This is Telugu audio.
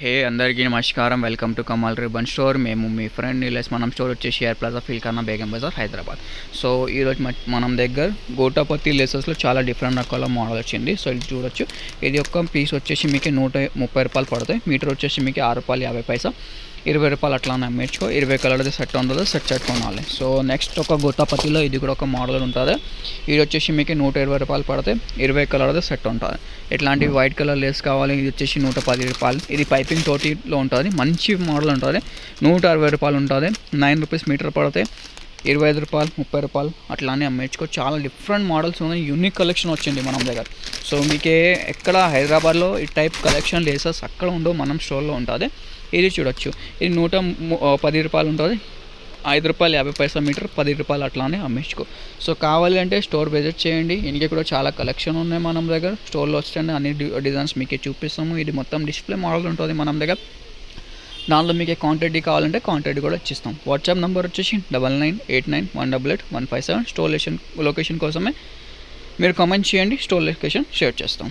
హే అందరికీ నమస్కారం. Welcome to Kamal ribbon store. మేము మీ ఫ్రెండ్ నీలేస్. మనం స్టోర్ వచ్చేసి air plaza Feelkhana Begum Bazar Hyderabad. So ఈరోజు మనం దగ్గర గోటాపత్తి లేసెస్లో చాలా డిఫరెంట్ రకాల మోడల్ వచ్చింది. సో ఇది చూడొచ్చు. ఇది ఒక పీస్ వచ్చేసి మీకు 130 రూపాయలు పడతాయి. మీటర్ వచ్చేసి మీకు ₹6.50, ₹20 అట్లానే అమ్మేసుకో. 20 కలర్ది సెట్ ఉంటుంది, సెట్ కొనాలి. సో నెక్స్ట్ ఒక గోటాపత్తిలో ఇది కూడా ఒక మోడల్ ఉంటుంది. ఇది వచ్చేసి మీకు ₹120 పడతాయి. 20 కలర్ది సెట్ ఉంటుంది. ఇట్లాంటి వైట్ కలర్ లేస్ కావాలి, ఇది వచ్చేసి ₹110. ఇది పైపింగ్ తోటిలో ఉంటుంది, మంచి మోడల్ ఉంటుంది. ₹160 ఉంటుంది. ₹9 మీటర్ పడతాయి. ₹25, ₹30 అట్లానే అమ్మేసుకో. చాలా డిఫరెంట్ మోడల్స్ ఉన్నాయి. యూనిక్ కలెక్షన్ వచ్చింది మనం దగ్గర. సో మీకు ఎక్కడ హైదరాబాద్లో ఈ టైప్ కలెక్షన్ లేసెస్ అక్కడ ఉండవు, మనం స్టోర్లో ఉంటుంది. ఇది చూడొచ్చు. ఇది ₹110 ఉంటుంది. ₹5.50 మీటర్, ₹10 అట్లానే అమ్మేసుకో. సో కావాలి అంటే స్టోర్ విజిట్ చేయండి. ఇంకే కూడా చాలా కలెక్షన్ ఉన్నాయి మనం దగ్గర. స్టోర్లో వచ్చేయండి, అన్ని డిజైన్స్ మీకే చూపిస్తాము. ఇది మొత్తం డిస్ప్లే మోడల్ ఉంటుంది మనం దగ్గర. దానిలో మీకు కాంటాక్ట్ కావాలంటే కాంటాక్ట్ కూడా ఇచ్చిస్తాం. వాట్సాప్ నెంబర్ వచ్చేసి 9989188157. స్టోర్ లొకేషన్ కోసమే మీరు కామెంట్ చేయండి, స్టోర్ లొకేషన్ షేర్ చేస్తాం.